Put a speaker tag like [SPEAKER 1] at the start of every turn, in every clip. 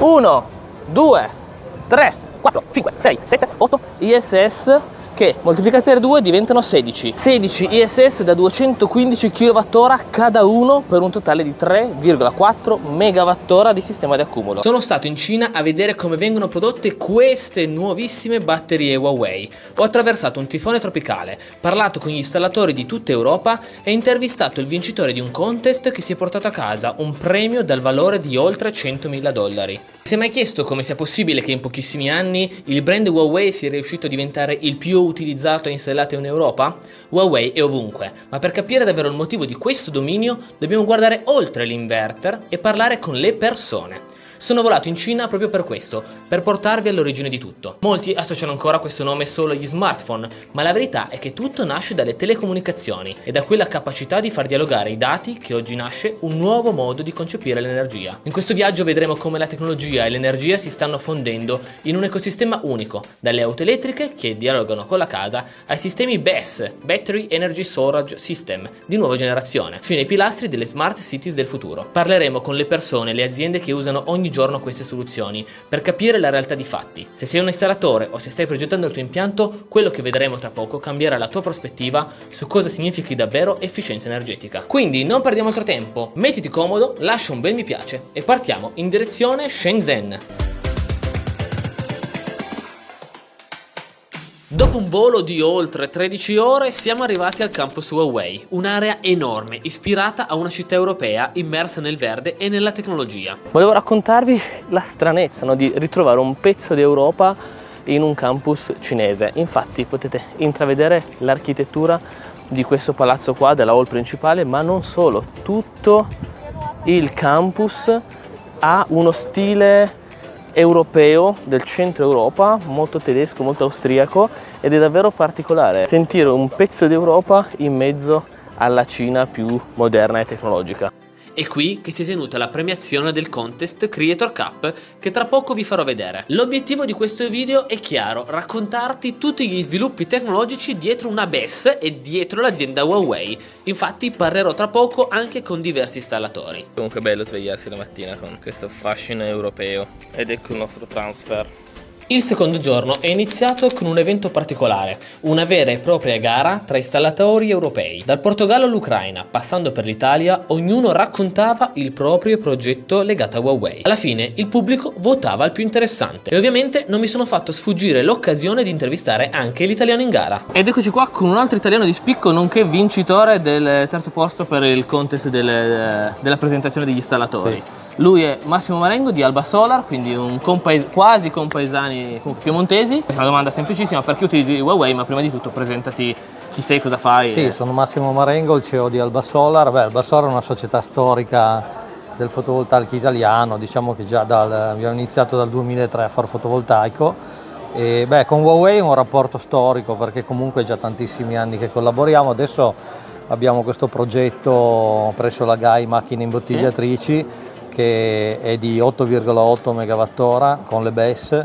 [SPEAKER 1] 1, 2, 3, 4, 5, 6, 7, 8 ISS che moltiplicati per 2 diventano 16. 16 ISS da 215 kWh cada uno per un totale di 3,4 MWh di sistema di accumulo. Sono stato in Cina a vedere come vengono prodotte queste nuovissime batterie Huawei. Ho attraversato un tifone tropicale, parlato con gli installatori di tutta Europa e intervistato il vincitore di un contest che si è portato a casa un premio dal valore di oltre $100.000. Si è mai chiesto come sia possibile che in pochissimi anni il brand Huawei sia riuscito a diventare il più utilizzato e installato in Europa? Huawei è ovunque, ma per capire davvero il motivo di questo dominio dobbiamo guardare oltre l'inverter e parlare con le persone. Sono volato in Cina proprio per questo, per portarvi all'origine di tutto. Molti associano ancora questo nome solo agli smartphone, ma la verità è che tutto nasce dalle telecomunicazioni e da quella capacità di far dialogare i dati che oggi nasce un nuovo modo di concepire l'energia. In questo viaggio vedremo come la tecnologia e l'energia si stanno fondendo in un ecosistema unico, dalle auto elettriche che dialogano con la casa ai sistemi BESS, Battery Energy Storage System, di nuova generazione, fino ai pilastri delle smart cities del futuro. Parleremo con le persone e le aziende che usano ogni giorno queste soluzioni per capire la realtà di fatti. Se sei un installatore o se stai progettando il tuo impianto, quello che vedremo tra poco cambierà la tua prospettiva su cosa significhi davvero efficienza energetica. Quindi non perdiamo altro tempo, mettiti comodo, lascia un bel mi piace e partiamo in direzione Shenzhen. Dopo un volo di oltre 13 ore siamo arrivati al campus Huawei, un'area enorme, ispirata a una città europea immersa nel verde e nella tecnologia. Volevo raccontarvi la stranezza, no, di ritrovare un pezzo d'Europa in un campus cinese. Infatti potete intravedere l'architettura di questo palazzo qua, della hall principale, ma non solo, tutto il campus ha uno stile europeo del centro Europa, molto tedesco, molto austriaco, ed è davvero particolare sentire un pezzo d'Europa in mezzo alla Cina più moderna e tecnologica. È qui che si è tenuta la premiazione del contest Creator Cup che tra poco vi farò vedere. L'obiettivo di questo video è chiaro, raccontarti tutti gli sviluppi tecnologici dietro una BESS e dietro l'azienda Huawei. Infatti parlerò tra poco anche con diversi installatori. Comunque è bello svegliarsi la mattina con questo fascino europeo ed ecco il nostro transfer. Il secondo giorno è iniziato con un evento particolare, una vera e propria gara tra installatori europei. Dal Portogallo all'Ucraina, passando per l'Italia, ognuno raccontava il proprio progetto legato a Huawei. Alla fine il pubblico votava il più interessante e ovviamente non mi sono fatto sfuggire l'occasione di intervistare anche l'italiano in gara. Ed eccoci qua con un altro italiano di spicco, nonché vincitore del terzo posto per il contest della presentazione degli installatori. Sì. Lui è Massimo Marengo di Alba Solar, quindi quasi compaesani piemontesi. È una domanda semplicissima: perché utilizzi Huawei? Ma prima di tutto presentati, chi sei, cosa fai?
[SPEAKER 2] Sì, sono Massimo Marengo, il CEO di Alba Solar. Alba Solar è una società storica del fotovoltaico italiano, diciamo che già abbiamo iniziato dal 2003 a fare fotovoltaico. E con Huawei è un rapporto storico perché comunque è già tantissimi anni che collaboriamo. Adesso abbiamo questo progetto presso la GAI Macchine Imbottigliatrici, sì, che è di 8,8 MWh con le BESS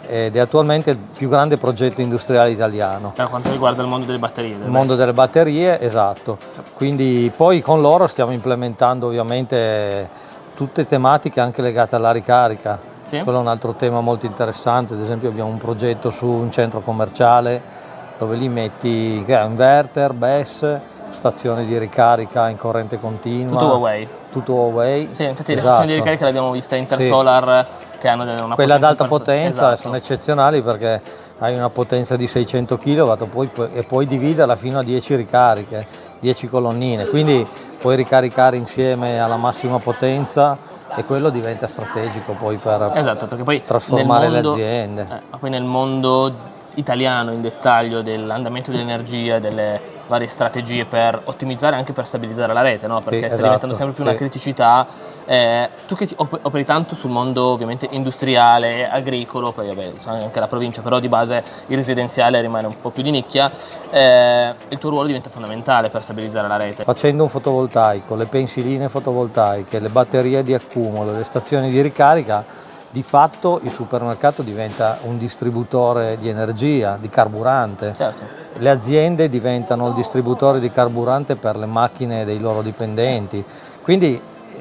[SPEAKER 2] ed è attualmente il più grande progetto industriale italiano.
[SPEAKER 1] Per quanto riguarda il mondo delle batterie.
[SPEAKER 2] Il mondo delle batterie, esatto. Quindi poi con loro stiamo implementando ovviamente tutte tematiche anche legate alla ricarica. Sì. Quello è un altro tema molto interessante, ad esempio abbiamo un progetto su un centro commerciale dove li metti inverter, BESS, stazione di ricarica in corrente continua.
[SPEAKER 1] Tutto Huawei.
[SPEAKER 2] Tutto Huawei.
[SPEAKER 1] Sì, infatti le stazioni di ricarica le abbiamo viste Intersolar, sì, che hanno una
[SPEAKER 2] quella ad alta potenza,
[SPEAKER 1] esatto,
[SPEAKER 2] sono eccezionali perché hai una potenza di 600 kW e puoi dividerla fino a 10 ricariche, 10 colonnine, quindi puoi ricaricare insieme alla massima potenza e quello diventa strategico poi per,
[SPEAKER 1] esatto, perché poi
[SPEAKER 2] trasformare le aziende.
[SPEAKER 1] Poi nel mondo italiano in dettaglio dell'andamento dell'energia, delle varie strategie per ottimizzare e anche per stabilizzare la rete, no? Perché
[SPEAKER 2] sì,
[SPEAKER 1] sta diventando sempre più una criticità. Tu che operi tanto sul mondo ovviamente industriale, agricolo, poi vabbè, anche la provincia, però di base il residenziale rimane un po' più di nicchia, il tuo ruolo diventa fondamentale per stabilizzare la rete.
[SPEAKER 2] Facendo un fotovoltaico, le pensiline fotovoltaiche, le batterie di accumulo, le stazioni di ricarica, di fatto il supermercato diventa un distributore di energia, di carburante.
[SPEAKER 1] Certo.
[SPEAKER 2] Le aziende diventano il distributore di carburante per le macchine dei loro dipendenti. Quindi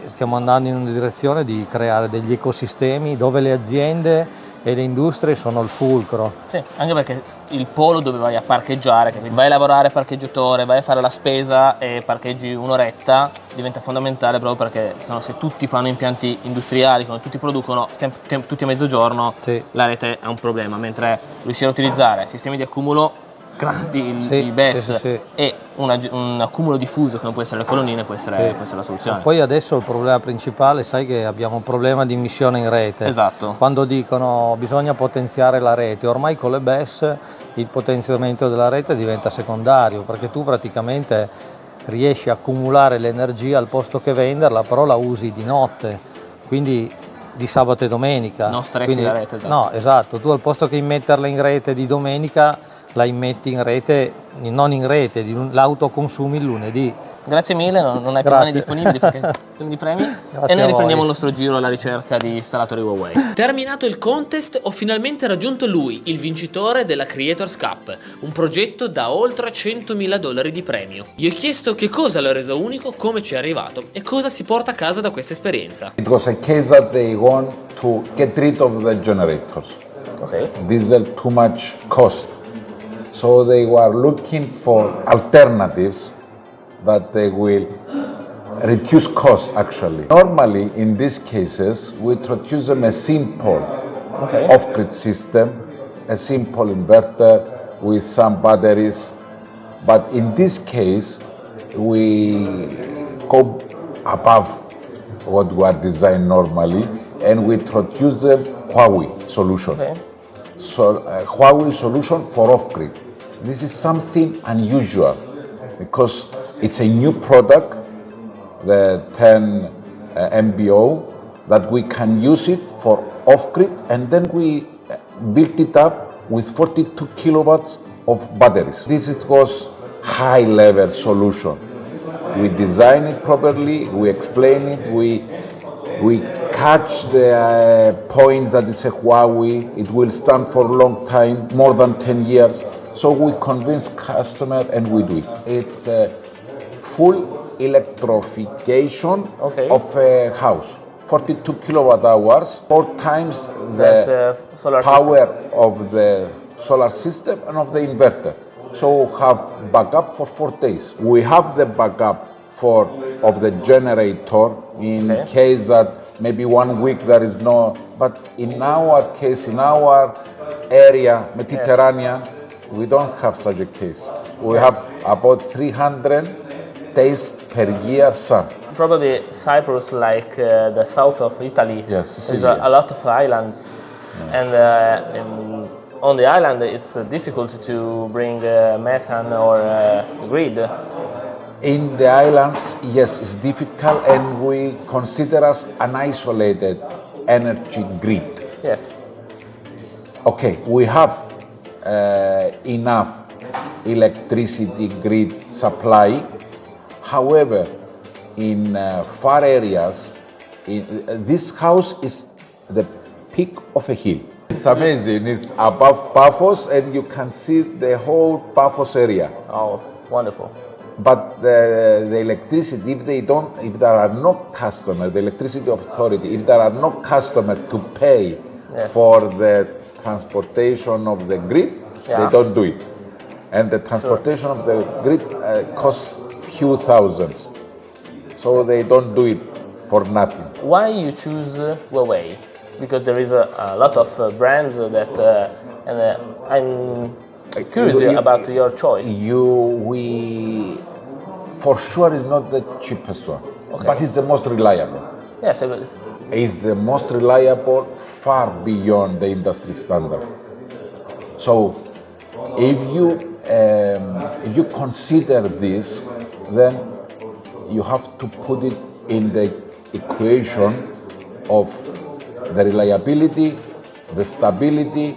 [SPEAKER 2] stiamo andando in una direzione di creare degli ecosistemi dove le aziende e le industrie sono il fulcro.
[SPEAKER 1] Sì, anche perché il polo dove vai a parcheggiare, che vai a lavorare parcheggiatore, vai a fare la spesa e parcheggi un'oretta, diventa fondamentale proprio perché se tutti fanno impianti industriali, quando tutti producono tutti a mezzogiorno,
[SPEAKER 2] Sì.
[SPEAKER 1] la rete è un problema, mentre riuscire a utilizzare sistemi di accumulo grandi, il BES,
[SPEAKER 2] sì.
[SPEAKER 1] e un accumulo diffuso come può essere le colonnine può essere la soluzione.
[SPEAKER 2] Poi adesso il problema principale, sai che abbiamo un problema di immissione in rete.
[SPEAKER 1] Esatto.
[SPEAKER 2] Quando dicono bisogna potenziare la rete, ormai con le BES il potenziamento della rete diventa secondario, perché tu praticamente riesci a accumulare l'energia al posto che venderla, però la usi di notte, quindi di sabato e domenica.
[SPEAKER 1] Non stressi la rete, esatto.
[SPEAKER 2] No, esatto, tu al posto che immetterla in rete di domenica la immetti in rete, non in rete, l'autoconsumi il lunedì.
[SPEAKER 1] Grazie mille, non hai più mani disponibili perché quindi premi. E noi riprendiamo il nostro giro alla ricerca di installatori Huawei. Terminato il contest, ho finalmente raggiunto lui, il vincitore della Creators Cup, un progetto da oltre $100.000 di premio. Gli ho chiesto che cosa l'ha reso unico, come ci è arrivato e cosa si porta a casa da questa esperienza.
[SPEAKER 3] It was a case that they want to get rid of the generators.
[SPEAKER 1] Ok.
[SPEAKER 3] Diesel too much cost. So they were looking for alternatives that they will reduce cost actually. Normally in these cases we introduce them a simple off-grid system, a simple inverter with some batteries, but in this case we go above what were designed normally and we introduce the Huawei solution.
[SPEAKER 1] Okay.
[SPEAKER 3] So Huawei solution for off-grid. This is something unusual because it's a new product, the 10 MBO, that we can use it for off-grid, and then we built it up with 42 kilowatts of batteries. This was high-level solution. We design it properly, we explain it, we catch the point that it's a Huawei, it will stand for a long time, more than 10 years. So we convince customer and we do it. It's a full electrification of a house. 42 kilowatt hours, 4 times the power of the solar system and of the inverter. So have backup for 4 days. We have the backup of the generator in case that maybe 1 week there is no, but in our case, in our area, Mediterranean, we don't have such a case. We have about 300 days per year sun.
[SPEAKER 1] Probably Cyprus, like the south of Italy,
[SPEAKER 3] yes,
[SPEAKER 1] there's a lot of islands, and on the island it's difficult to bring methane or grid.
[SPEAKER 3] In the islands, yes, it's difficult, and we consider us an isolated energy grid.
[SPEAKER 1] Yes.
[SPEAKER 3] Okay, we have enough electricity grid supply. However, in far areas, this house is the peak of a hill. It's amazing. It's above Paphos, and you can see the whole Paphos area.
[SPEAKER 1] Oh, wonderful.
[SPEAKER 3] But the electricity, if there are no customers, the electricity authority, if there are no customers to pay for the transportation of the grid, they don't do it. And the transportation of the grid costs few thousands. So they don't do it for nothing.
[SPEAKER 1] Why you choose Huawei? Because there is a lot of brands that, and I'm curious about your choice.
[SPEAKER 3] For sure is not the cheapest one, but it's the most reliable.
[SPEAKER 1] Yes,
[SPEAKER 3] It's the most reliable, far beyond the industry standard. So, if you consider this, then you have to put it in the equation of the reliability, the stability,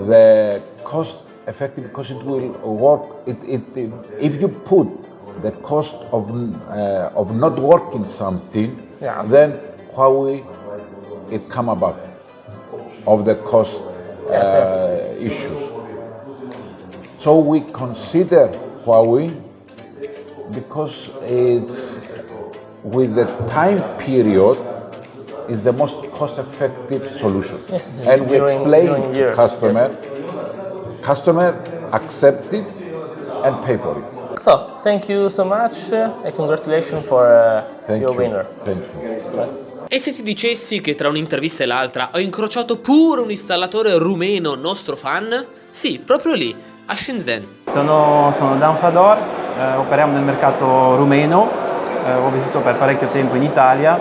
[SPEAKER 3] the cost effective, because it will work. If you put the cost of not working something, then Huawei it come above of the cost issues. So we consider Huawei because it's with the time period is the most cost-effective solution.
[SPEAKER 1] Yes,
[SPEAKER 3] And we explain
[SPEAKER 1] during
[SPEAKER 3] to
[SPEAKER 1] years,
[SPEAKER 3] customer accept it and pay for it.
[SPEAKER 1] So, thank you so much and congratulations for your winner.
[SPEAKER 3] Thank you.
[SPEAKER 1] E se ti dicessi che tra un'intervista e l'altra ho incrociato pure un installatore rumeno nostro fan? Sì, proprio lì, a Shenzhen.
[SPEAKER 4] Sono Dan Fador, operiamo nel mercato rumeno, ho vissuto per parecchio tempo in Italia.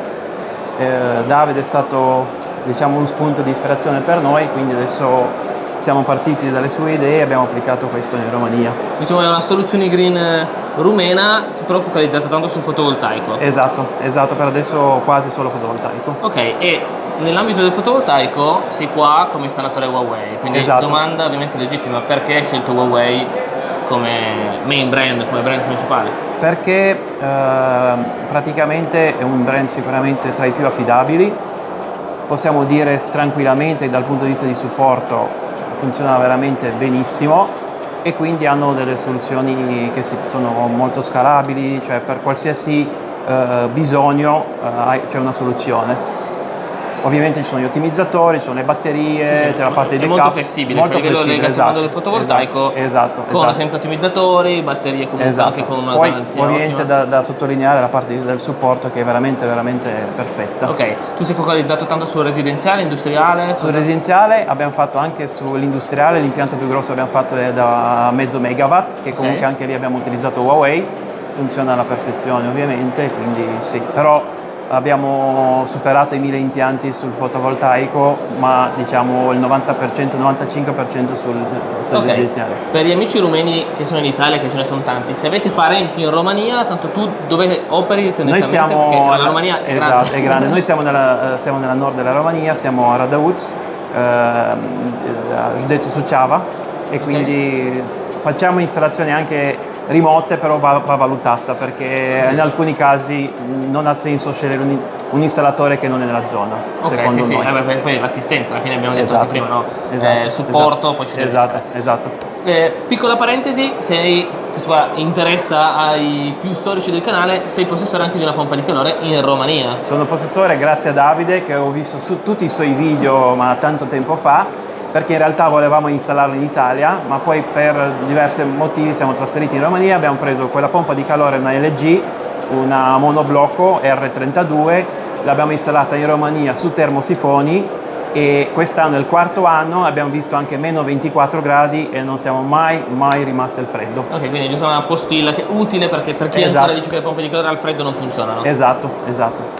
[SPEAKER 4] Davide è stato, diciamo, uno spunto di ispirazione per noi, quindi adesso siamo partiti dalle sue idee e abbiamo applicato questo in Romania.
[SPEAKER 1] Diciamo è una soluzione green rumena, però focalizzata tanto sul fotovoltaico.
[SPEAKER 4] Esatto, per adesso quasi solo fotovoltaico.
[SPEAKER 1] Ok, e nell'ambito del fotovoltaico sei qua come installatore Huawei, quindi domanda ovviamente legittima, perché hai scelto Huawei come main brand, come brand principale?
[SPEAKER 4] Perché praticamente è un brand sicuramente tra i più affidabili, possiamo dire tranquillamente dal punto di vista di supporto funziona veramente benissimo e quindi hanno delle soluzioni che sono molto scalabili, cioè per qualsiasi bisogno c'è una soluzione. Ovviamente ci sono gli ottimizzatori, ci sono le batterie, c'è la parte di backup.
[SPEAKER 1] È molto flessibile,
[SPEAKER 4] molto
[SPEAKER 1] cioè a livello
[SPEAKER 4] flessibile,
[SPEAKER 1] legato al mondo del fotovoltaico, con o senza ottimizzatori, batterie comunque anche con una garanzia
[SPEAKER 4] ovviamente
[SPEAKER 1] ottima.
[SPEAKER 4] da sottolineare la parte del supporto che è veramente perfetta.
[SPEAKER 1] Ok, tu sei focalizzato tanto sul residenziale, industriale?
[SPEAKER 4] Sul residenziale abbiamo fatto anche sull'industriale, l'impianto più grosso che abbiamo fatto è da mezzo megawatt, che comunque anche lì abbiamo utilizzato Huawei, funziona alla perfezione ovviamente, quindi sì, però abbiamo superato i 1000 impianti sul fotovoltaico, ma diciamo il 90%, 95% sul residenziale.
[SPEAKER 1] Per gli amici rumeni che sono in Italia, che ce ne sono tanti, se avete parenti in Romania, tanto tu dove operi tendenzialmente? Perché la Romania è grande.
[SPEAKER 4] Esatto, è grande. Noi siamo nella nord della Romania, siamo a Radăuț, județul Suceava, e quindi facciamo installazioni anche remote, però va valutata, perché in alcuni casi non ha senso scegliere un installatore che non è nella zona, secondo noi.
[SPEAKER 1] Poi l'assistenza, alla fine abbiamo detto anche prima, no? Supporto, poi ci deve essere.
[SPEAKER 4] Esatto.
[SPEAKER 1] Piccola parentesi, se questo qua interessa ai più storici del canale, sei possessore anche di una pompa di calore in Romania.
[SPEAKER 4] Sono possessore grazie a Davide, che ho visto su tutti i suoi video ma tanto tempo fa, perché in realtà volevamo installarlo in Italia, ma poi per diversi motivi siamo trasferiti in Romania, abbiamo preso quella pompa di calore, una LG, una monoblocco R32, l'abbiamo installata in Romania su termosifoni e quest'anno è il quarto anno, abbiamo visto anche meno 24 gradi e non siamo mai rimasti al freddo.
[SPEAKER 1] Ok, quindi giusto una postilla che è utile perché per chi ancora dice che le pompe di calore al freddo non funzionano.
[SPEAKER 4] Esatto.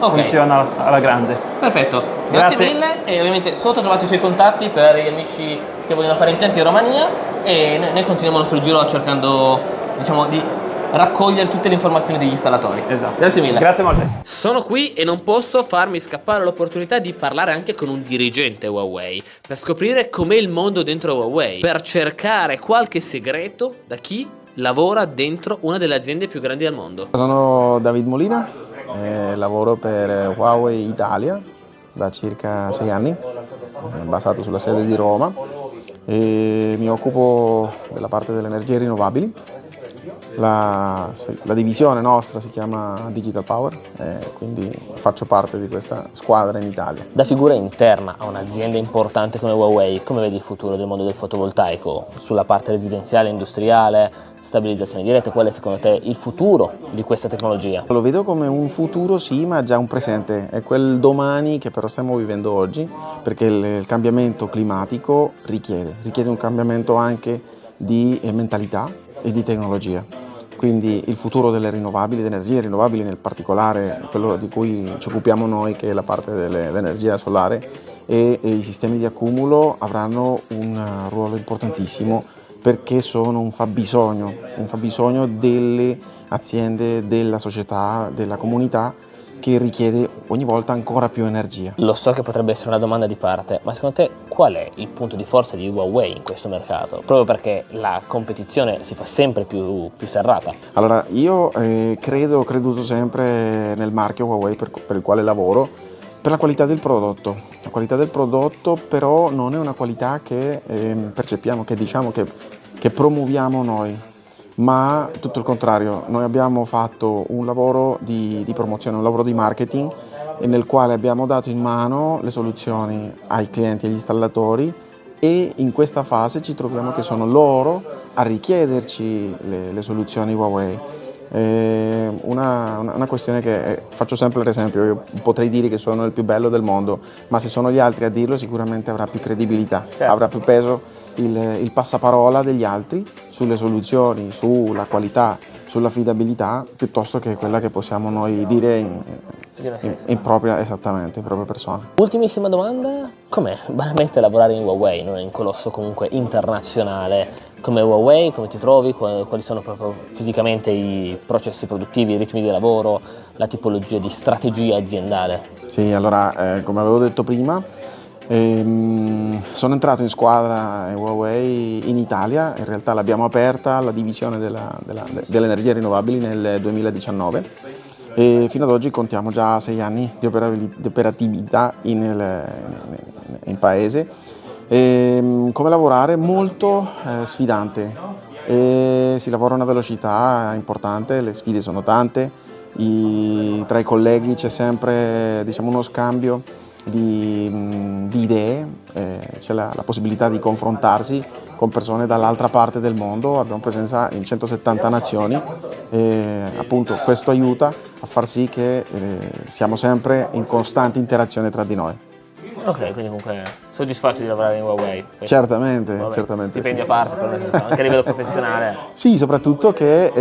[SPEAKER 4] Funziona alla grande.
[SPEAKER 1] Perfetto, grazie mille, e ovviamente sotto trovate i suoi contatti per gli amici che vogliono fare impianti in Romania, e noi continuiamo il nostro giro cercando, diciamo, di raccogliere tutte le informazioni degli installatori.
[SPEAKER 4] Esatto.
[SPEAKER 1] Grazie mille.
[SPEAKER 4] Grazie molte.
[SPEAKER 1] Sono qui e non posso farmi scappare l'opportunità di parlare anche con un dirigente Huawei per scoprire com'è il mondo dentro Huawei, per cercare qualche segreto da chi lavora dentro una delle aziende più grandi al mondo.
[SPEAKER 5] Sono David Molina, lavoro per Huawei Italia da circa 6 anni, basato sulla sede di Roma, e mi occupo della parte delle energie rinnovabili. La divisione nostra si chiama Digital Power, quindi faccio parte di questa squadra in Italia.
[SPEAKER 1] Da figura interna a un'azienda importante come Huawei, come vedi il futuro del mondo del fotovoltaico? Sulla parte residenziale, industriale, stabilizzazione di rete, qual è secondo te il futuro di questa tecnologia?
[SPEAKER 5] Lo vedo come un futuro sì, ma già un presente, è quel domani che però stiamo vivendo oggi, perché il cambiamento climatico richiede un cambiamento anche di mentalità e di tecnologia. Quindi il futuro delle rinnovabili, delle energie rinnovabili, nel particolare quello di cui ci occupiamo noi, che è la parte dell'energia solare, e i sistemi di accumulo avranno un ruolo importantissimo, perché sono un fabbisogno delle aziende, della società, della comunità, che richiede ogni volta ancora più energia.
[SPEAKER 1] Lo so che potrebbe essere una domanda di parte, ma secondo te qual è il punto di forza di Huawei in questo mercato? Proprio perché la competizione si fa sempre più serrata.
[SPEAKER 5] Allora, io ho creduto sempre nel marchio Huawei per il quale lavoro, per la qualità del prodotto. La qualità del prodotto però non è una qualità che percepiamo, che diciamo che promuoviamo noi. ma tutto il contrario, noi abbiamo fatto un lavoro di promozione, un lavoro di marketing nel quale abbiamo dato in mano le soluzioni ai clienti e agli installatori, e in questa fase ci troviamo che sono loro a richiederci le soluzioni Huawei. Una questione che faccio sempre l'esempio, io potrei dire che sono il più bello del mondo, ma se sono gli altri a dirlo sicuramente avrà più credibilità,
[SPEAKER 1] certo,
[SPEAKER 5] avrà più peso il passaparola degli altri sulle soluzioni, sulla qualità, sull'affidabilità, piuttosto che quella che possiamo noi dire in propria, esattamente, in propria persona.
[SPEAKER 1] Ultimissima domanda, com'è banalmente lavorare in Huawei, non è un colosso comunque internazionale come Huawei? Come ti trovi? Quali sono proprio fisicamente i processi produttivi, i ritmi di lavoro, la tipologia di strategia aziendale?
[SPEAKER 5] Sì, allora, come avevo detto prima, sono entrato in squadra Huawei in Italia, in realtà l'abbiamo aperta la divisione delle energie rinnovabili nel 2019 e fino ad oggi contiamo già 6 anni di operatività in paese. Come lavorare? Molto sfidante, si lavora a una velocità importante, le sfide sono tante, tra i colleghi c'è sempre, diciamo, uno scambio di idee, c'è la possibilità di confrontarsi con persone dall'altra parte del mondo, abbiamo presenza in 170 nazioni e appunto questo aiuta a far sì che siamo sempre in costante interazione tra di noi.
[SPEAKER 1] Ok, quindi comunque soddisfatto di lavorare in Huawei?
[SPEAKER 5] Certamente,
[SPEAKER 1] Vabbè,
[SPEAKER 5] certamente.
[SPEAKER 1] stipendio
[SPEAKER 5] Sì.
[SPEAKER 1] a parte, però nel senso, anche a livello professionale.
[SPEAKER 5] Sì, soprattutto che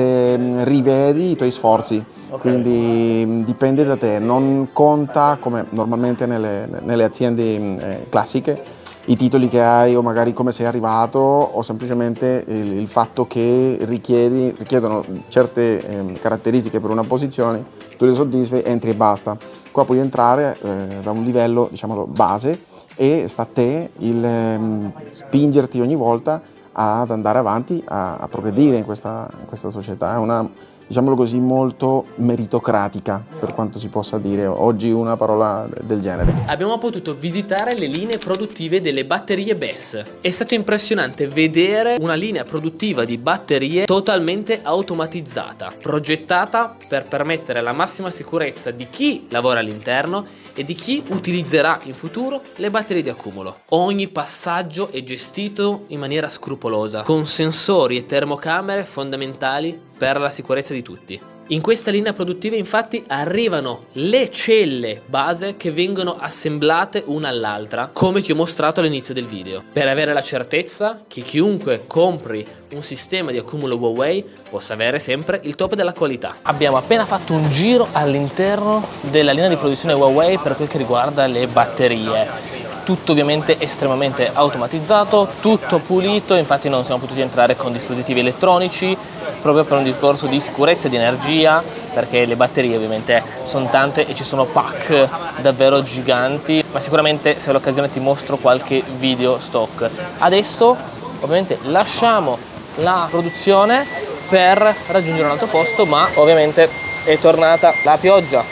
[SPEAKER 5] rivedi i tuoi sforzi,
[SPEAKER 1] Ok.
[SPEAKER 5] quindi dipende da te, non conta come normalmente nelle aziende classiche i titoli che hai o magari come sei arrivato o semplicemente il fatto che richiedono certe caratteristiche per una posizione, tu le soddisfi, entri e basta. Qua puoi entrare da un livello, diciamo, base e sta a te il spingerti ogni volta ad andare avanti, a progredire in questa società. È una, diciamolo così, molto meritocratica, per quanto si possa dire oggi una parola del genere.
[SPEAKER 1] Abbiamo potuto visitare le linee produttive delle batterie BESS. È stato impressionante vedere una linea produttiva di batterie totalmente automatizzata, progettata per permettere la massima sicurezza di chi lavora all'interno e di chi utilizzerà in futuro le batterie di accumulo. Ogni passaggio è gestito in maniera scrupolosa, con sensori e termocamere fondamentali per la sicurezza di tutti. In questa linea produttiva infatti arrivano le celle base che vengono assemblate una all'altra, come ti ho mostrato all'inizio del video, per avere la certezza che chiunque compri un sistema di accumulo Huawei possa avere sempre il top della qualità. Abbiamo appena fatto un giro all'interno della linea di produzione Huawei per quel che riguarda le batterie. Tutto ovviamente estremamente automatizzato, tutto pulito, infatti non siamo potuti entrare con dispositivi elettronici proprio per un discorso di sicurezza e di energia, perché le batterie ovviamente sono tante e ci sono pack davvero giganti, ma sicuramente se ho l'occasione ti mostro qualche video stock. Adesso ovviamente lasciamo la produzione per raggiungere un altro posto, ma ovviamente è tornata la pioggia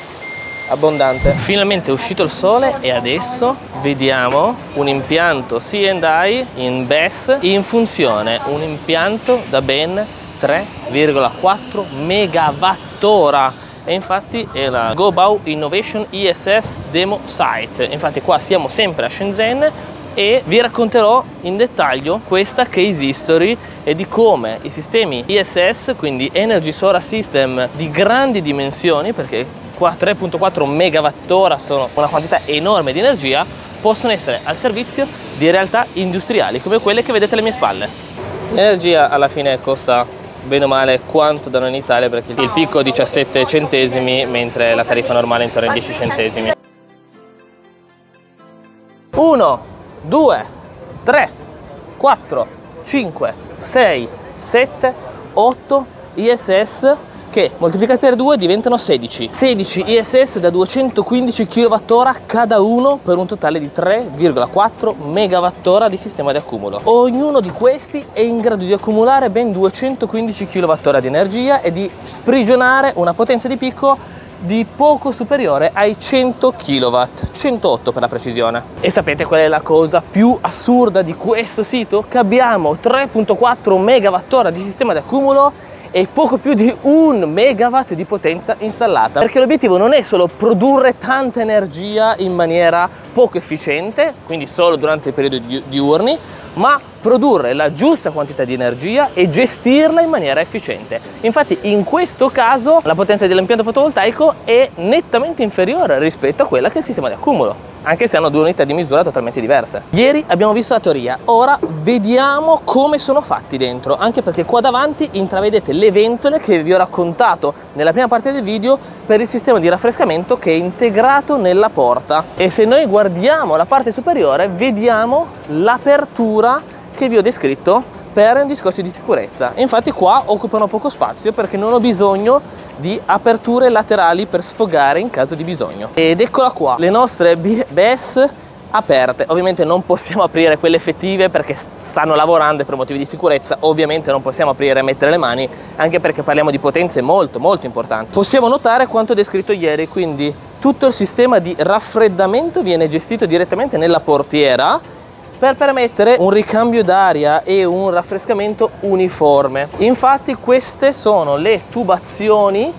[SPEAKER 1] abbondante. Finalmente è uscito il sole e adesso vediamo un impianto C&I in BESS in funzione, un impianto da ben 3,4 megawattora e infatti è la Gobao Innovation ISS Demo Site. Infatti qua siamo sempre a Shenzhen e vi racconterò in dettaglio questa case history e di come i sistemi ISS, quindi Energy Solar System di grandi dimensioni, perché qua 3,4 megawattora sono una quantità enorme di energia, possono essere al servizio di realtà industriali come quelle che vedete alle mie spalle. L'energia alla fine costa bene o male quanto da noi in Italia, perché il picco è 17 centesimi mentre la tariffa normale è intorno ai 10 centesimi. 1, 2, 3, 4, 5, 6, 7, 8 ISS che moltiplicati per 2 diventano 16. 16 ISS da 215 kWh cada uno per un totale di 3,4 MWh di sistema di accumulo. Ognuno di questi è in grado di accumulare ben 215 kWh di energia e di sprigionare una potenza di picco di poco superiore ai 100 kW, 108 per la precisione. E sapete qual è la cosa più assurda di questo sito? Che abbiamo 3,4 MWh di sistema di accumulo e poco più di 1 megawatt di potenza installata, perché l'obiettivo non è solo produrre tanta energia in maniera poco efficiente, quindi solo durante i periodi diurni, ma produrre la giusta quantità di energia e gestirla in maniera efficiente. Infatti in questo caso la potenza dell'impianto fotovoltaico è nettamente inferiore rispetto a quella che è il sistema di accumulo, anche se hanno due unità di misura totalmente diverse. Ieri abbiamo visto la teoria, ora vediamo come sono fatti dentro, anche perché qua davanti intravedete le ventole che vi ho raccontato nella prima parte del video per il sistema di raffrescamento che è integrato nella porta. E se noi guardiamo la parte superiore vediamo l'apertura che vi ho descritto per discorsi di sicurezza. Infatti qua occupano poco spazio perché non ho bisogno di aperture laterali per sfogare in caso di bisogno. Ed eccola qua, le nostre BESS aperte. Ovviamente non possiamo aprire quelle effettive perché stanno lavorando e per motivi di sicurezza ovviamente non possiamo aprire e mettere le mani, anche perché parliamo di potenze molto importanti. Possiamo notare quanto descritto ieri, quindi tutto il sistema di raffreddamento viene gestito direttamente nella portiera per permettere un ricambio d'aria e un raffrescamento uniforme. Infatti queste sono le tubazioni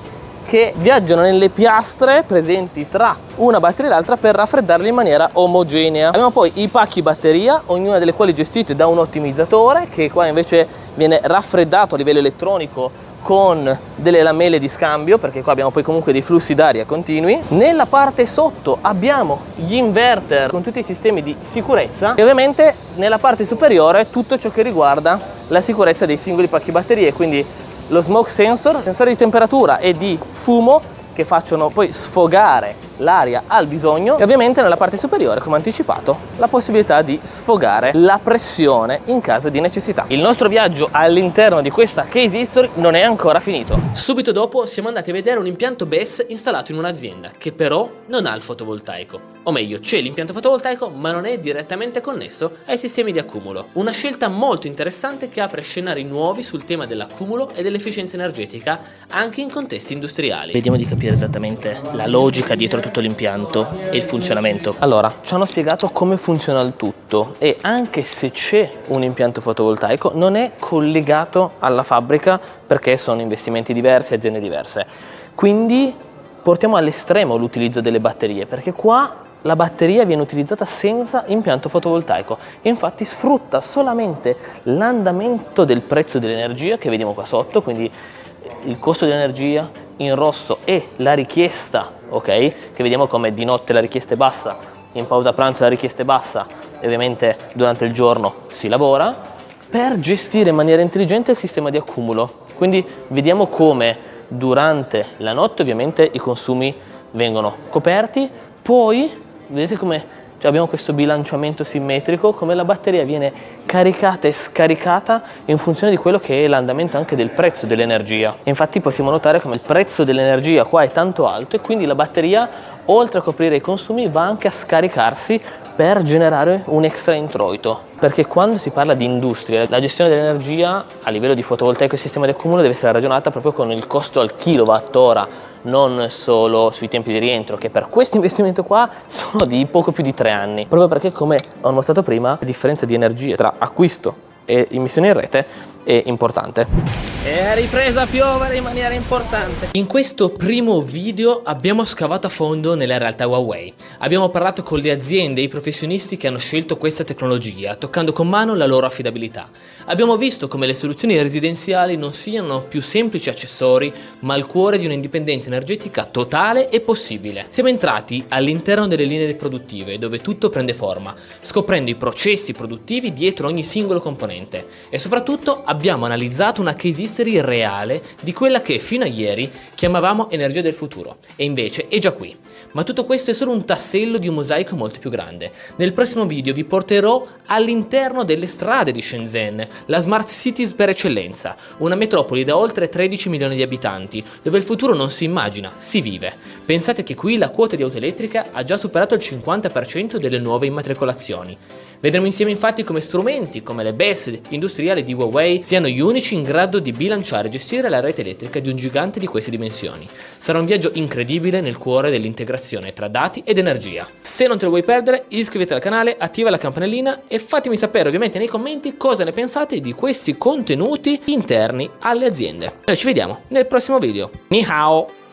[SPEAKER 1] che viaggiano nelle piastre presenti tra una batteria e l'altra per raffreddarle in maniera omogenea. Abbiamo poi i pacchi batteria, ognuna delle quali gestite da un ottimizzatore che qua invece viene raffreddato a livello elettronico con delle lamelle di scambio, perché qua abbiamo poi comunque dei flussi d'aria continui. Nella parte sotto abbiamo gli inverter con tutti i sistemi di sicurezza e ovviamente nella parte superiore tutto ciò che riguarda la sicurezza dei singoli pacchi batterie, quindi lo smoke sensor, sensori di temperatura e di fumo che facciano poi sfogare l'aria al bisogno, e ovviamente nella parte superiore, come anticipato, la possibilità di sfogare la pressione in caso di necessità. Il nostro viaggio all'interno di questa case history non è ancora finito. Subito dopo siamo andati a vedere un impianto BESS installato in un'azienda che però non ha il fotovoltaico. O meglio, c'è l'impianto fotovoltaico ma non è direttamente connesso ai sistemi di accumulo. Una scelta molto interessante che apre scenari nuovi sul tema dell'accumulo e dell'efficienza energetica anche in contesti industriali. Vediamo di capire esattamente la logica dietro tutto l'impianto e il funzionamento. Allora, ci hanno spiegato come funziona il tutto e anche se c'è un impianto fotovoltaico non è collegato alla fabbrica perché sono investimenti diversi, aziende diverse. Quindi portiamo all'estremo l'utilizzo delle batterie, perché qua la batteria viene utilizzata senza impianto fotovoltaico, infatti sfrutta solamente l'andamento del prezzo dell'energia che vediamo qua sotto, quindi il costo dell'energia in rosso e la richiesta, ok? Che vediamo come di notte la richiesta è bassa, in pausa pranzo la richiesta è bassa e ovviamente durante il giorno si lavora per gestire in maniera intelligente il sistema di accumulo. Quindi vediamo come durante la notte ovviamente i consumi vengono coperti, poi vedete come abbiamo questo bilanciamento simmetrico, come la batteria viene caricata e scaricata in funzione di quello che è l'andamento anche del prezzo dell'energia. Infatti possiamo notare come il prezzo dell'energia qua è tanto alto e quindi la batteria, oltre a coprire i consumi, va anche a scaricarsi per generare un extra introito. Perché quando si parla di industria, la gestione dell'energia a livello di fotovoltaico e sistema di accumulo deve essere ragionata proprio con il costo al kilowattora, non solo sui tempi di rientro, che per questo investimento qua sono di poco più di 3 anni. Proprio perché, come ho mostrato prima, la differenza di energia tra acquisto e immissione in rete è importante. È ripresa a piovere in maniera importante. In questo primo video abbiamo scavato a fondo nella realtà Huawei. Abbiamo parlato con le aziende e i professionisti che hanno scelto questa tecnologia, toccando con mano la loro affidabilità. Abbiamo visto come le soluzioni residenziali non siano più semplici accessori, ma il cuore di un'indipendenza energetica totale e possibile. Siamo entrati all'interno delle linee produttive, dove tutto prende forma, scoprendo i processi produttivi dietro ogni singolo componente. E soprattutto abbiamo analizzato una case history reale di quella che fino a ieri chiamavamo energia del futuro, e invece è già qui. Ma tutto questo è solo un tassello di un mosaico molto più grande. Nel prossimo video vi porterò all'interno delle strade di Shenzhen, la smart cities per eccellenza, una metropoli da oltre 13 milioni di abitanti, dove il futuro non si immagina, si vive. Pensate che qui la quota di auto elettrica ha già superato il 50% delle nuove immatricolazioni. Vedremo insieme infatti come strumenti come le BESS industriali di Huawei siano gli unici in grado di bilanciare e gestire la rete elettrica di un gigante di queste dimensioni. Sarà un viaggio incredibile nel cuore dell'integrazione tra dati ed energia. Se non te lo vuoi perdere, iscriviti al canale, attiva la campanellina e fatemi sapere ovviamente nei commenti cosa ne pensate di questi contenuti interni alle aziende. Noi ci vediamo nel prossimo video. Ni hao!